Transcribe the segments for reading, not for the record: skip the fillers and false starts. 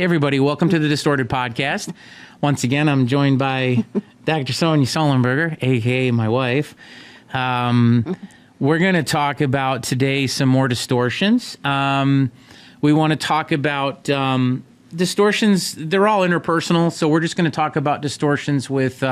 everybody. Welcome to the Distorted Podcast. Once again, I'm joined by Dr. Sonja Sollenberger, a.k.a. my wife. We're going to talk about today some more distortions. We want to talk about distortions. They're all interpersonal, so we're just going to talk about distortions with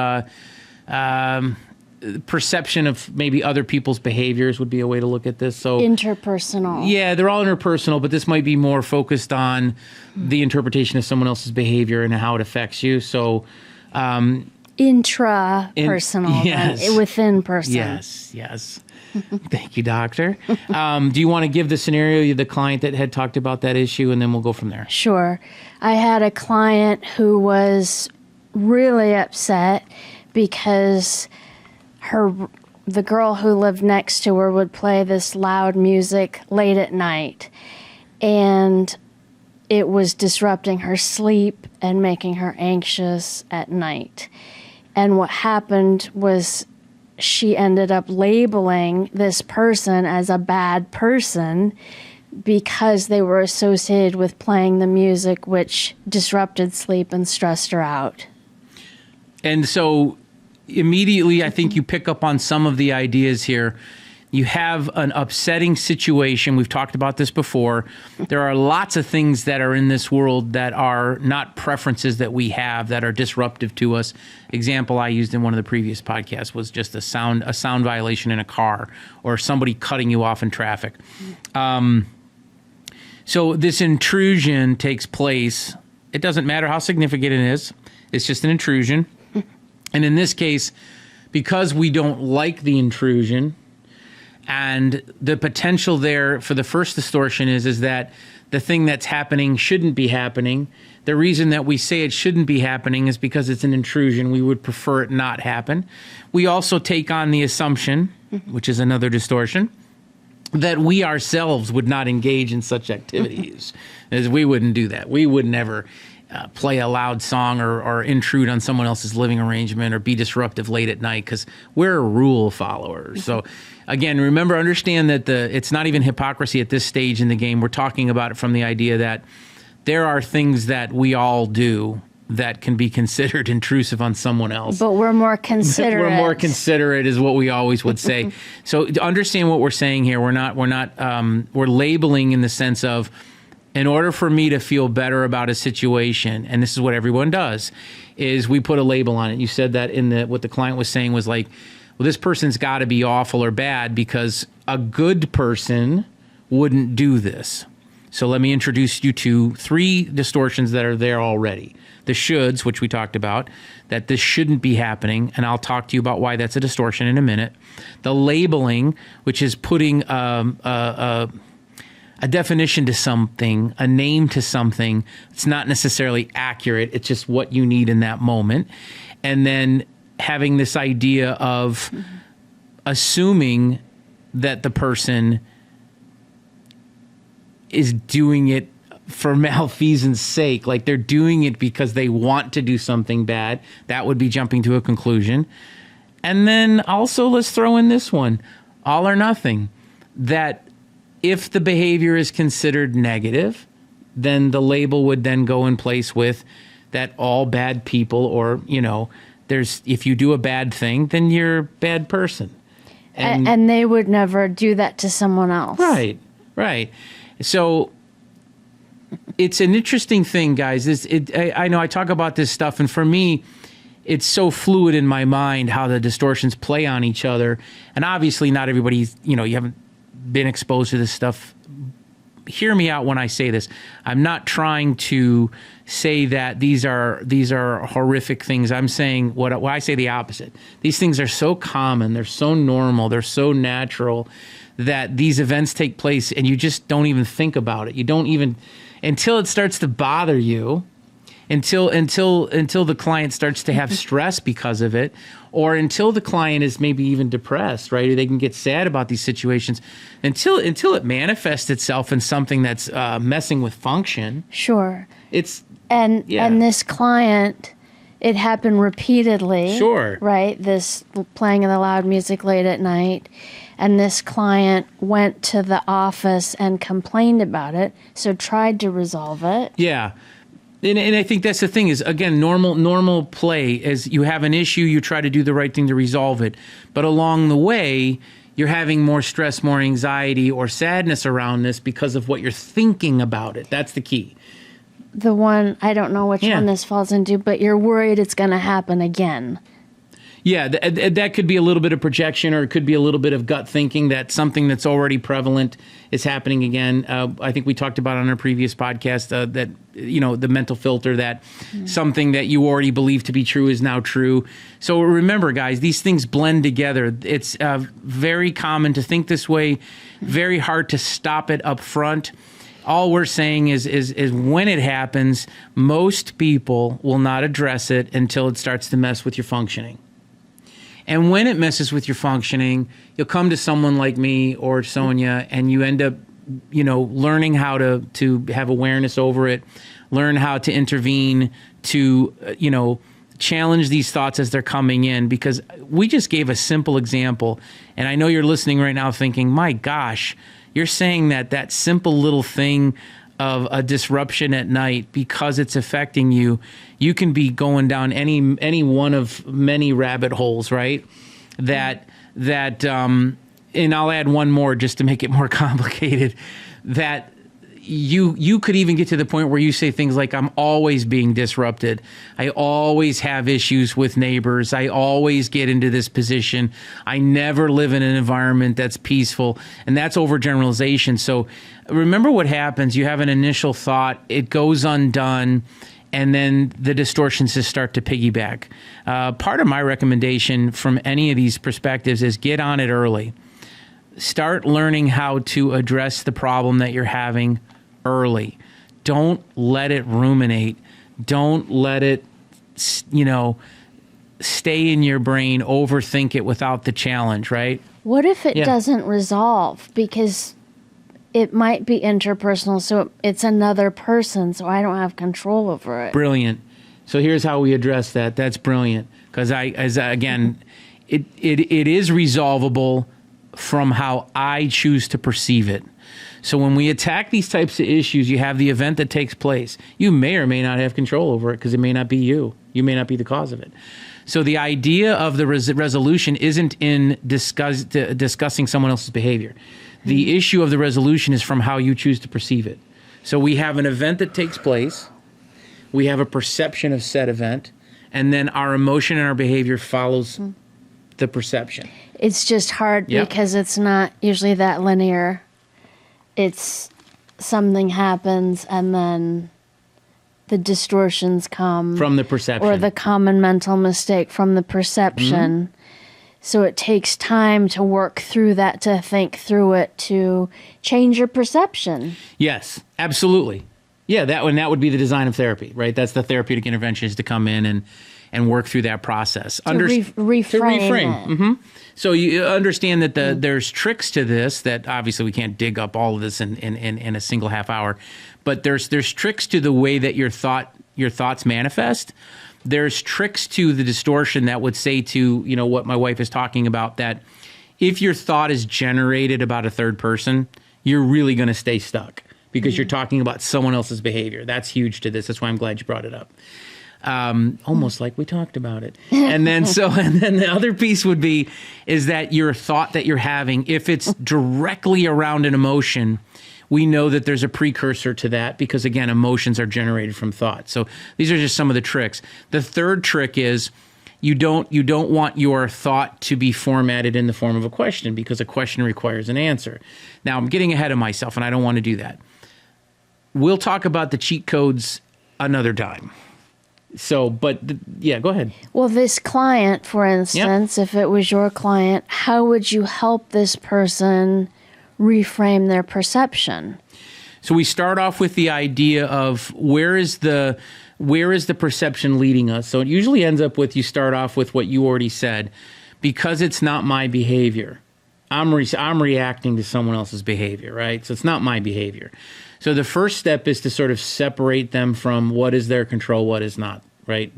perception of maybe other people's behaviors would be a way to look at this. So interpersonal. Yeah, they're all interpersonal, but this might be more focused on the interpretation of someone else's behavior and how it affects you. So intrapersonal, yes. Within person. Yes. Thank you, doctor. Do you want to give the scenario, the client that had talked about that issue, and then we'll go from there? Sure. I had a client who was really upset because the girl who lived next to her would play this loud music late at night, and it was disrupting her sleep and making her anxious at night. And what happened was she ended up labeling this person as a bad person because they were associated with playing the music, which disrupted sleep and stressed her out. And so immediately, I think you pick up on some of the ideas here. You have an upsetting situation. We've talked about this before. There are lots of things that are in this world that are not preferences that we have that are disruptive to us. Example I used in one of the previous podcasts was just a sound violation in a car or somebody cutting you off in traffic. So this intrusion takes place. It doesn't matter how significant it is. It's just an intrusion. And in this case, because we don't like the intrusion, and the potential there for the first distortion is that the thing that's happening shouldn't be happening. The reason that we say it shouldn't be happening is because it's an intrusion. We would prefer it not happen. We also take on the assumption, which is another distortion, that we ourselves would not engage in such activities, as we wouldn't do that. We would never play a loud song or intrude on someone else's living arrangement or be disruptive late at night because we're rule followers. So again, remember, understand that it's not even hypocrisy at this stage in the game. We're talking about it from the idea that there are things that we all do that can be considered intrusive on someone else. But we're more considerate. We're more considerate is what we always would say. So to understand what we're saying here, we're labeling in the sense of, in order for me to feel better about a situation, and this is what everyone does, is we put a label on it. You said that what the client was saying was like, well, this person's got to be awful or bad because a good person wouldn't do this. So let me introduce you to 3 distortions that are there already. The shoulds, which we talked about, that this shouldn't be happening, and I'll talk to you about why that's a distortion in a minute. The labeling, which is putting a definition to something, a name to something. It's not necessarily accurate. It's just what you need in that moment. And then having this idea of assuming that the person is doing it for malfeasance sake, like they're doing it because they want to do something bad. That would be jumping to a conclusion. And then also let's throw in this one, all or nothing, that if the behavior is considered negative, then the label would then go in place with that all bad people, or, if you do a bad thing, then you're a bad person. And they would never do that to someone else. Right. So it's an interesting thing, guys. I know I talk about this stuff, and for me, it's so fluid in my mind how the distortions play on each other. And obviously not everybody's, you haven't been exposed to this stuff. Hear me out when I say this. I'm not trying to say that these are horrific things. I'm saying what I say the opposite. These things are so common, they're so normal, they're so natural that these events take place and you just don't even think about it. You don't even until it starts to bother you, until the client starts to have stress because of it, or until the client is maybe even depressed, right? Or they can get sad about these situations until it manifests itself in something that's messing with function. Sure. And this client, it happened repeatedly. Sure. Right? This playing of the loud music late at night. And this client went to the office and complained about it, so tried to resolve it. Yeah. And I think that's the thing is, again, normal play is you have an issue, you try to do the right thing to resolve it. But along the way, you're having more stress, more anxiety, or sadness around this because of what you're thinking about it. That's the key. The one, I don't know which one this falls into, but you're worried it's going to happen again. Yeah, that could be a little bit of projection, or it could be a little bit of gut thinking that something that's already prevalent is happening again. I think we talked about on our previous podcast that, the mental filter, that something that you already believe to be true is now true. So remember, guys, these things blend together. It's very common to think this way, very hard to stop it up front. All we're saying is when it happens, most people will not address it until it starts to mess with your functioning. And when it messes with your functioning, you'll come to someone like me or Sonja, and you end up, learning how to have awareness over it, learn how to intervene, to, challenge these thoughts as they're coming in. Because we just gave a simple example, and I know you're listening right now thinking, my gosh, you're saying that simple little thing of a disruption at night, because it's affecting you, you can be going down any one of many rabbit holes, right? That and I'll add one more just to make it more complicated, that you could even get to the point where you say things like, I'm always being disrupted. I always have issues with neighbors. I always get into this position. I never live in an environment that's peaceful. And that's overgeneralization. So remember what happens. You have an initial thought. It goes undone. And then the distortions just start to piggyback. Part of my recommendation from any of these perspectives is get on it early. Start learning how to address the problem that you're having early. Don't let it ruminate. Don't let it, stay in your brain, overthink it without the challenge, right? What if it doesn't resolve? Because it might be interpersonal, so it's another person, so I don't have control over it. Brilliant. So here's how we address that. That's brilliant. Because it is resolvable from how I choose to perceive it. So when we attack these types of issues, you have the event that takes place. You may or may not have control over it because it may not be you. You may not be the cause of it. So the idea of the resolution isn't in discussing someone else's behavior. The issue of the resolution is from how you choose to perceive it. So we have an event that takes place. We have a perception of said event. And then our emotion and our behavior follows the perception. It's just hard because it's not usually that linear. It's something happens and then the distortions come. From the perception. Or the common mental mistake from the perception. So it takes time to work through that, to think through it, to change your perception. Yes, absolutely. Yeah, that would be the design of therapy, right? That's the therapeutic intervention, is to come in and work through that process. To reframe. So you understand that there's tricks to this, that obviously we can't dig up all of this in a single half hour, but there's tricks to the way that your thoughts manifest. There's tricks to the distortion that would say to, what my wife is talking about, that if your thought is generated about a third person, you're really going to stay stuck because you're talking about someone else's behavior. That's huge to this. That's why I'm glad you brought it up. Almost like we talked about it. And then the other piece is that your thought that you're having, if it's directly around an emotion, we know that there's a precursor to that because, again, emotions are generated from thought. So these are just some of the tricks. The third trick is you don't want your thought to be formatted in the form of a question, because a question requires an answer. Now, I'm getting ahead of myself, and I don't want to do that. We'll talk about the cheat codes another time. So, go ahead. Well, this client, for instance, if it was your client, how would you help this person reframe their perception? So we start off with the idea of where is the perception leading us? So it usually ends up with, you start off with what you already said, because it's not my behavior. I'm reacting to someone else's behavior, right? So it's not my behavior. So the first step is to sort of separate them from what is their control, what is not, right?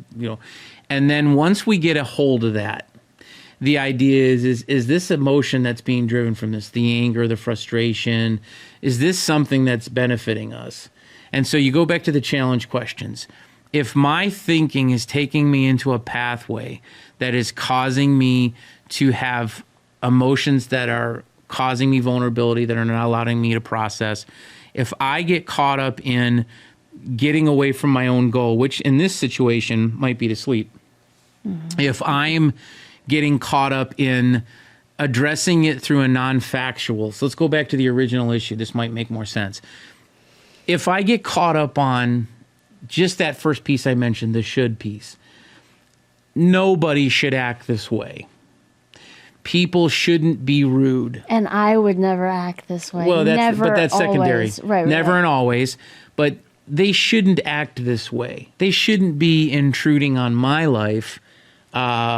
And then once we get a hold of that, the idea is this emotion that's being driven from this, the anger, the frustration, is this something that's benefiting us? And so you go back to the challenge questions. If my thinking is taking me into a pathway that is causing me to have emotions that are causing me vulnerability, that are not allowing me to process, if I get caught up in getting away from my own goal, which in this situation might be to sleep, if I'm getting caught up in addressing it through a non-factual, so let's go back to the original issue. This might make more sense. If I get caught up on just that first piece I mentioned, the should piece, nobody should act this way. People shouldn't be rude. And I would never act this way. Well, but that's secondary. Always. Right, never right. and always. But they shouldn't act this way. They shouldn't be intruding on my life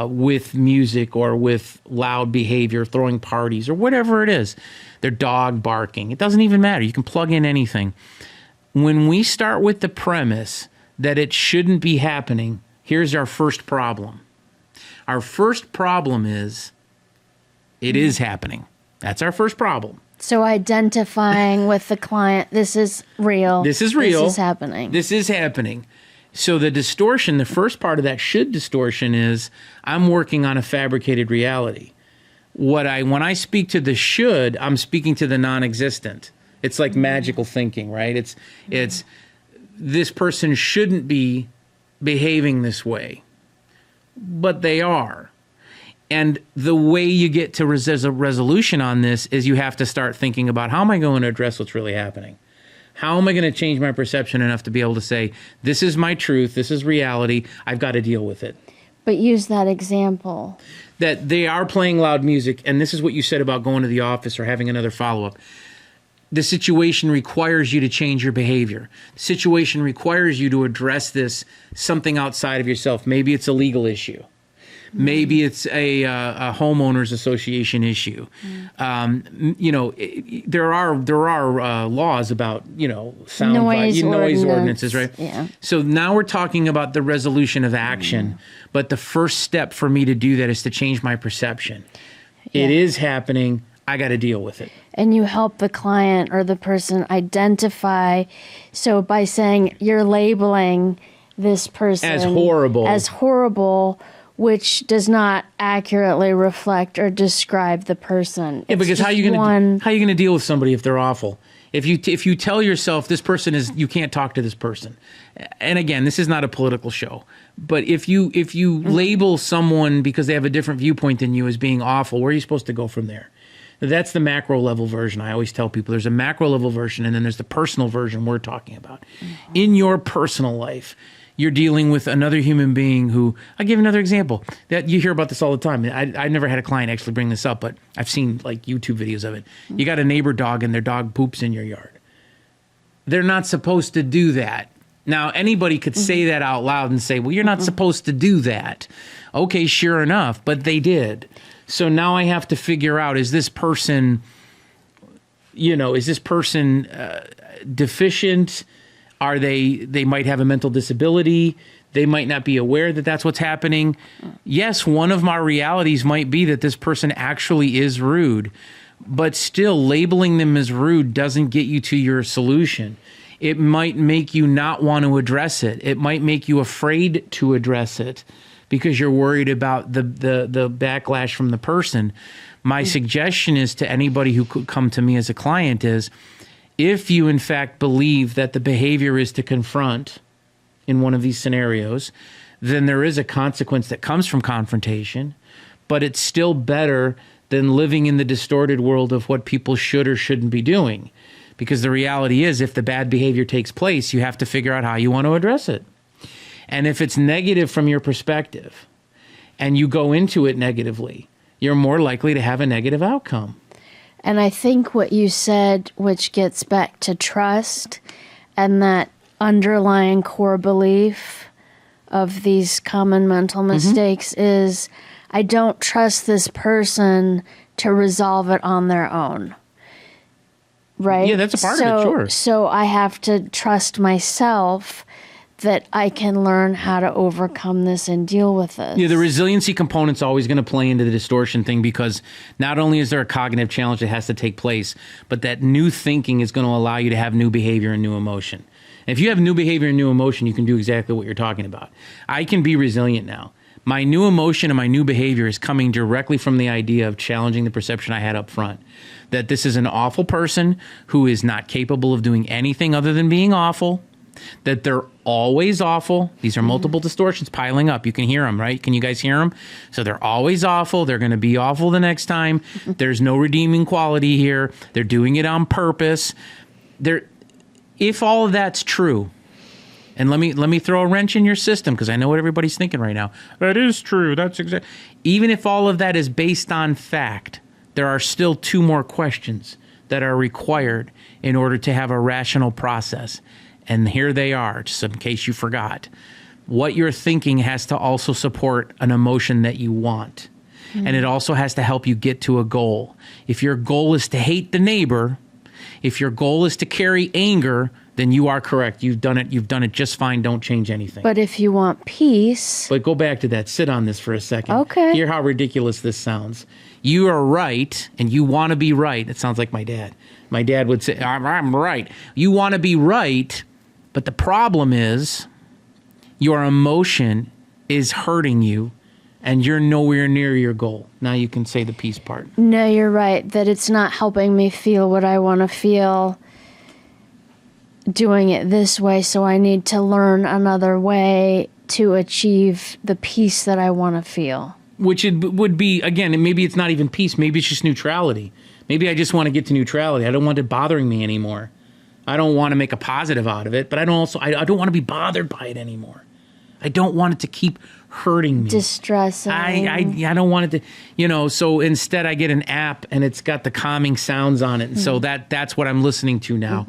with music or with loud behavior, throwing parties or whatever it is. Their dog barking. It doesn't even matter. You can plug in anything. When we start with the premise that it shouldn't be happening, here's our first problem. Our first problem is it is happening. That's our first problem. So identifying with the client, this is real. This is real. This is happening. This is happening. So the distortion, the first part of that should distortion is I'm working on a fabricated reality. When I speak to the should, I'm speaking to the non-existent. It's like magical thinking, right? It's this person shouldn't be behaving this way, but they are. And the way you get to a resolution on this is you have to start thinking about, how am I going to address what's really happening? How am I going to change my perception enough to be able to say, this is my truth, this is reality, I've got to deal with it. But use that example. That they are playing loud music, and this is what you said about going to the office or having another follow-up. The situation requires you to change your behavior. The situation requires you to address this, something outside of yourself. Maybe it's a legal issue. Maybe it's a homeowners association issue. There are laws about sound noise ordinances, right? Yeah. So now we're talking about the resolution of action. But the first step for me to do that is to change my perception. Yeah. It is happening. I got to deal with it. And you help the client or the person identify. So by saying you're labeling this person as horrible, which does not accurately reflect or describe the person. Yeah, because how are you going to deal with somebody if they're awful? If you tell yourself this person is, you can't talk to this person. And again, this is not a political show, but if you label someone because they have a different viewpoint than you as being awful, where are you supposed to go from there? That's the macro level version. I always tell people there's a macro level version and then there's the personal version we're talking about. In your personal life, you're dealing with another human being who, I'll give another example. That you hear about this all the time. I never had a client actually bring this up, but I've seen like YouTube videos of it. You got a neighbor dog and their dog poops in your yard. They're not supposed to do that. Now, anybody could say that out loud and say, well, you're not supposed to do that. Okay, sure enough, but they did. So now I have to figure out, is this person deficient? Are they might have a mental disability. They might not be aware that that's what's happening. Yes, one of my realities might be that this person actually is rude, but still labeling them as rude doesn't get you to your solution. It might make you not want to address it. It might make you afraid to address it because you're worried about the backlash from the person. My suggestion is to anybody who could come to me as a client is, if you in fact believe that the behavior is to confront in one of these scenarios, then there is a consequence that comes from confrontation, but it's still better than living in the distorted world of what people should or shouldn't be doing. Because the reality is, if the bad behavior takes place, you have to figure out how you want to address it. And if it's negative from your perspective and you go into it negatively, you're more likely to have a negative outcome. And I think what you said, which gets back to trust and that underlying core belief of these common mental mistakes is, I don't trust this person to resolve it on their own. Right? Yeah, that's a part of it, sure. So I have to trust myself that I can learn how to overcome this and deal with this. Yeah, the resiliency component's always going to play into the distortion thing, because not only is there a cognitive challenge that has to take place, but that new thinking is going to allow you to have new behavior and new emotion. If you have new behavior and new emotion, you can do exactly what you're talking about. I can be resilient now. My new emotion and my new behavior is coming directly from the idea of challenging the perception I had up front. That this is an awful person who is not capable of doing anything other than being awful. That they're always awful. These are multiple distortions piling up. You can hear them, right? Can you guys hear them? So they're always awful. They're going to be awful the next time. There's no redeeming quality here. They're doing it on purpose. If all of that's true, and let me throw a wrench in your system because I know what everybody's thinking right now. That is true. That's exactly. Even if all of that is based on fact, there are still two more questions that are required in order to have a rational process. And here they are, just in case you forgot. What you're thinking has to also support an emotion that you want. And it also has to help you get to a goal. If your goal is to hate the neighbor, if your goal is to carry anger, then you are correct. You've done it just fine. Don't change anything. But if you want peace... But go back to that. Sit on this for a second. Okay. Hear how ridiculous this sounds. You are right, and you want to be right. It sounds like my dad. My dad would say, I'm right. You want to be right, but the problem is your emotion is hurting you, and you're nowhere near your goal. Now you can say the peace part. No, you're right, that it's not helping me feel what I want to feel doing it this way, so I need to learn another way to achieve the peace that I want to feel. Which it would be, again, and maybe it's not even peace, maybe it's just neutrality. Maybe I just want to get to neutrality. I don't want it bothering me anymore. I don't want to make a positive out of it, but I don't want to be bothered by it anymore. I don't want it to keep hurting me. Distressing. I don't want it to, so instead I get an app and it's got the calming sounds on it. And so that's what I'm listening to now.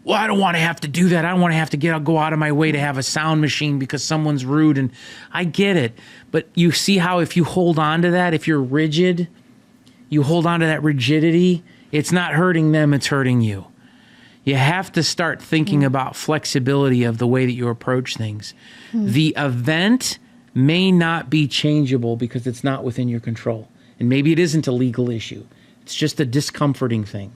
Well, I don't want to have to do that. I don't want to have to go out of my way to have a sound machine because someone's rude. And I get it. But you see how if you hold on to that, if you're rigid, you hold on to that rigidity, it's not hurting them, it's hurting you. You have to start thinking about flexibility of the way that you approach things. The event may not be changeable because it's not within your control. And maybe it isn't a legal issue. It's just a discomforting thing.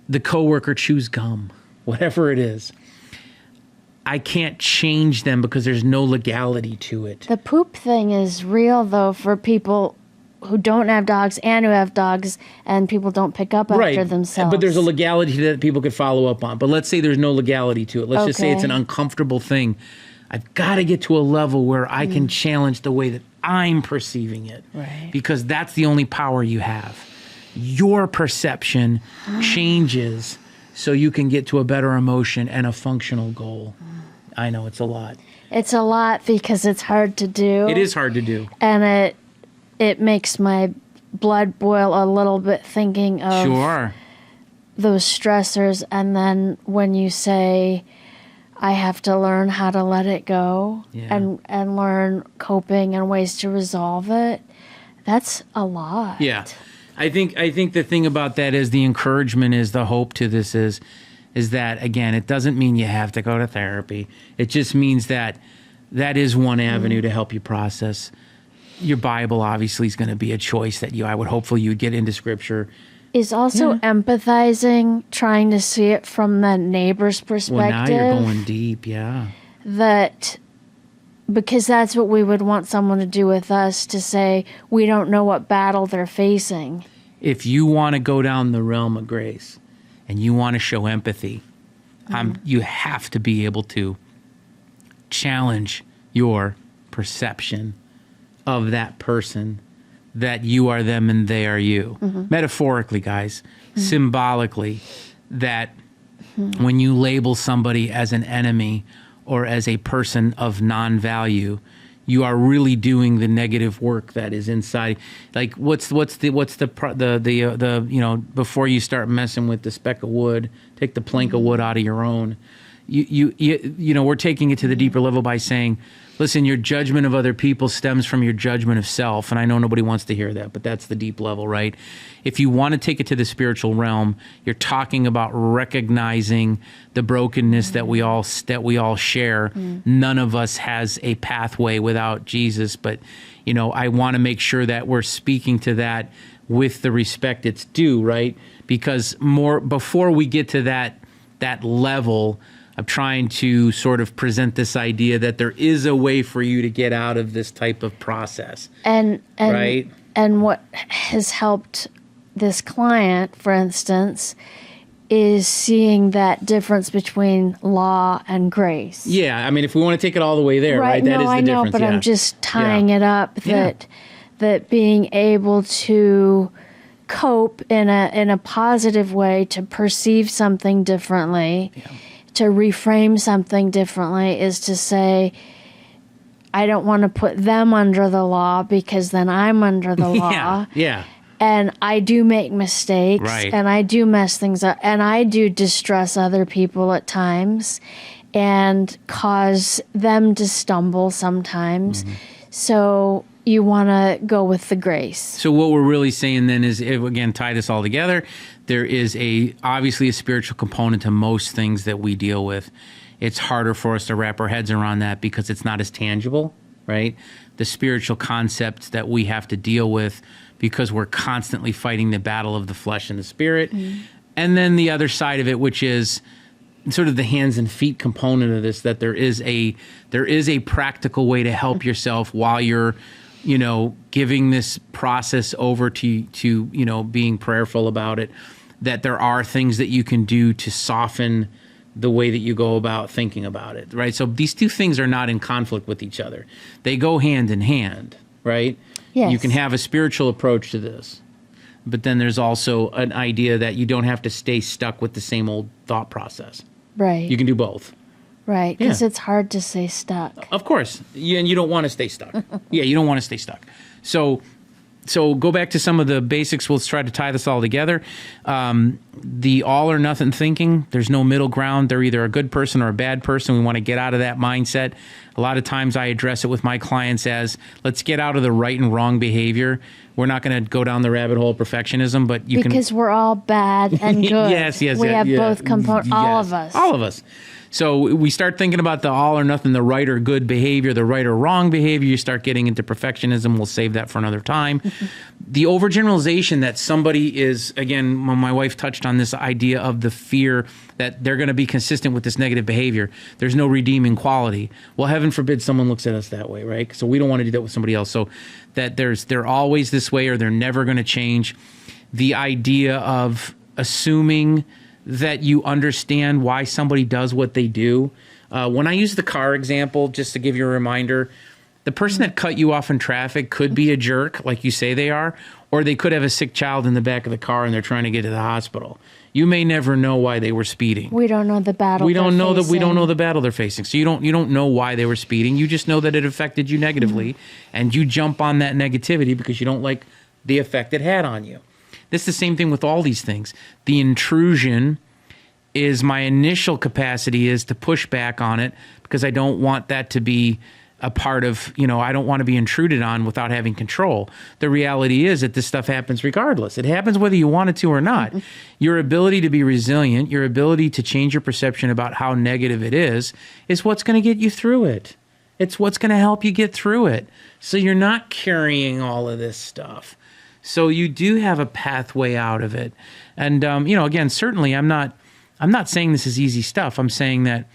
The coworker chews gum, whatever it is. I can't change them because there's no legality to it. The poop thing is real, though, for people who don't have dogs and who have dogs, and people don't pick up after themselves. But there's a legality that people could follow up on. But let's say there's no legality to it. Let's just say it's an uncomfortable thing. I've got to get to a level where I can challenge the way that I'm perceiving it. Right. Because that's the only power you have. Your perception changes so you can get to a better emotion and a functional goal. I know it's a lot. It's a lot because it's hard to do. It is hard to do. And it makes my blood boil a little bit thinking of those stressors. And then when you say, I have to learn how to let it go and learn coping and ways to resolve it, that's a lot. Yeah. I think the thing about that is the encouragement is the hope to this is that, again, it doesn't mean you have to go to therapy. It just means that is one avenue to help you process. Your Bible obviously is going to be a choice that I would hopefully you'd get into Scripture. Is also empathizing, trying to see it from the neighbor's perspective. Well, now you're going deep, yeah. Because that's what we would want someone to do with us, to say, we don't know what battle they're facing. If you want to go down the realm of grace and you want to show empathy, you have to be able to challenge your perception of that person, that you are them and they are you. Metaphorically, guys, symbolically, that when you label somebody as an enemy or as a person of non-value, you are really doing the negative work that is inside. Like what's the before you start messing with the speck of wood, take the plank of wood out of your own. We're taking it to the deeper level by saying, listen, your judgment of other people stems from your judgment of self. And I know nobody wants to hear that, but that's the deep level, right? If you want to take it to the spiritual realm, you're talking about recognizing the brokenness that we all share. None of us has a pathway without Jesus, but I want to make sure that we're speaking to that with the respect it's due, right? Because before we get to that level of trying to sort of present this idea that there is a way for you to get out of this type of process. And right? And what has helped this client, for instance, is seeing that difference between law and grace. Yeah, I mean, if we want to take it all the way there, right? That No, is the I know, difference. but yeah. I'm just tying it up Yeah. that being able to cope in a positive way, to perceive something differently, to reframe something differently, is to say, I don't want to put them under the law because then I'm under the law. Yeah. And I do make mistakes, Right. and I do mess things up, and I do distress other people at times and cause them to stumble sometimes. Mm-hmm. So you want to go with the grace. So what we're really saying then is, if, again, tie this all together, there is obviously a spiritual component to most things that we deal with. It's harder for us to wrap our heads around that because it's not as tangible, right? The spiritual concepts that we have to deal with because we're constantly fighting the battle of the flesh and the spirit. Mm-hmm. And then the other side of it, which is sort of the hands and feet component of this, that there is a practical way to help yourself while you're, giving this process over to being prayerful about it, that there are things that you can do to soften the way that you go about thinking about it, right? So these two things are not in conflict with each other. They go hand in hand, right? Yes. You can have a spiritual approach to this, but then there's also an idea that you don't have to stay stuck with the same old thought process. Right. You can do both. Right, because it's hard to stay stuck. Of course. And you don't want to stay stuck. Yeah, you don't want to stay stuck. So go back to some of the basics. We'll try to tie this all together. The all or nothing thinking, there's no middle ground. They're either a good person or a bad person. We want to get out of that mindset. A lot of times I address it with my clients as, let's get out of the right and wrong behavior. We're not going to go down the rabbit hole of perfectionism, but you can... Because we're all bad and good. Yes. We have both components, all of us. All of us. So we start thinking about the all or nothing, the right or good behavior, the right or wrong behavior. You start getting into perfectionism. We'll save that for another time. The overgeneralization that somebody is, again, when my wife touched on this idea of the fear that they're going to be consistent with this negative behavior. There's no redeeming quality. Well, heaven forbid someone looks at us that way, right? So we don't want to do that with somebody else. So that they're always this way or they're never going to change. The idea of assuming that you understand why somebody does what they do. When I use the car example, just to give you a reminder, the person that cut you off in traffic could be a jerk, like you say they are, or they could have a sick child in the back of the car and they're trying to get to the hospital. You may never know why they were speeding. We don't know the battle. We don't know the battle they're facing. So you don't know why they were speeding. You just know that it affected you negatively, and you jump on that negativity because you don't like the effect it had on you. It's the same thing with all these things. The intrusion is my initial capacity is to push back on it because I don't want that to be a part of, I don't want to be intruded on without having control. The reality is that this stuff happens regardless. It happens whether you want it to or not. Your ability to be resilient, your ability to change your perception about how negative it is what's going to get you through it. It's what's going to help you get through it. So you're not carrying all of this stuff. So you do have a pathway out of it. And, again, certainly I'm not saying this is easy stuff. I'm saying that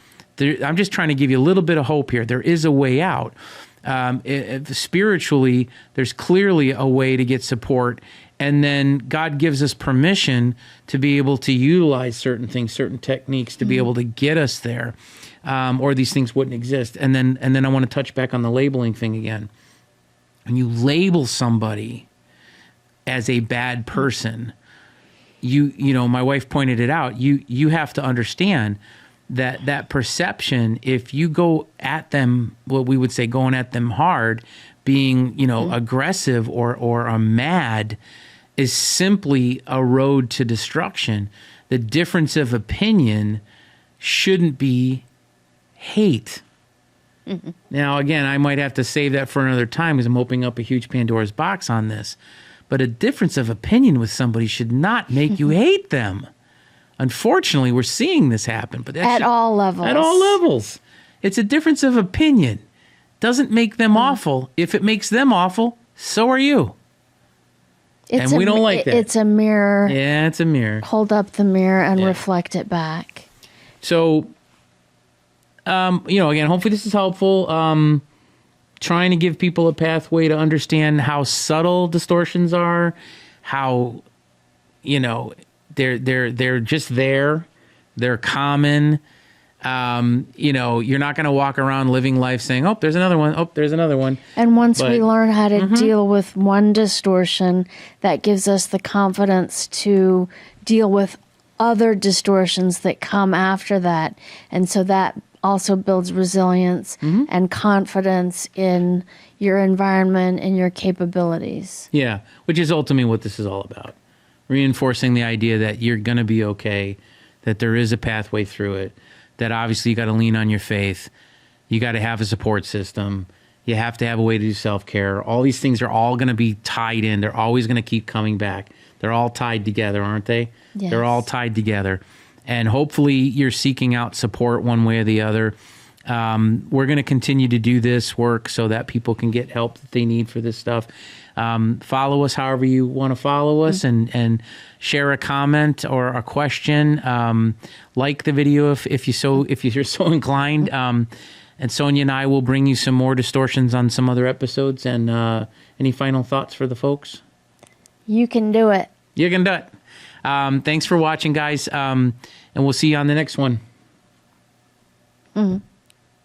I'm just trying to give you a little bit of hope here. There is a way out. Spiritually, there's clearly a way to get support. And then God gives us permission to be able to utilize certain things, certain techniques to be able to get us there, or these things wouldn't exist. And then I want to touch back on the labeling thing again. When you label somebody as a bad person, my wife pointed it out. You have to understand that perception. If you go at them, what we would say going at them hard, being aggressive or mad, is simply a road to destruction. The difference of opinion shouldn't be hate. Mm-hmm. Now, again, I might have to save that for another time because I'm opening up a huge Pandora's box on this. But a difference of opinion with somebody should not make you hate them. Unfortunately, we're seeing this happen. But at all levels. At all levels. It's a difference of opinion. Doesn't make them awful. If it makes them awful, so are you. And we don't like that. It's a mirror. Yeah, it's a mirror. Hold up the mirror and reflect it back. So Again, hopefully this is helpful. Trying to give people a pathway to understand how subtle distortions are, how, they're just there. They're common. You're not going to walk around living life saying, oh, there's another one. Oh, there's another one. And once we learn how to deal with one distortion, that gives us the confidence to deal with other distortions that come after that. And so that also builds resilience and confidence in your environment and your capabilities. Yeah, which is ultimately what this is all about. Reinforcing the idea that you're going to be okay, that there is a pathway through it, that obviously you got to lean on your faith. You got to have a support system. You have to have a way to do self-care. All these things are all going to be tied in. They're always going to keep coming back. They're all tied together, aren't they? Yes. They're all tied together. And hopefully you're seeking out support one way or the other. We're going to continue to do this work so that people can get help that they need for this stuff. Follow us however you want to follow us, and share a comment or a question. Like the video if you're so inclined. And Sonja and I will bring you some more distortions on some other episodes. And any final thoughts for the folks? You can do it. You can do it. Thanks for watching, guys. And we'll see you on the next one.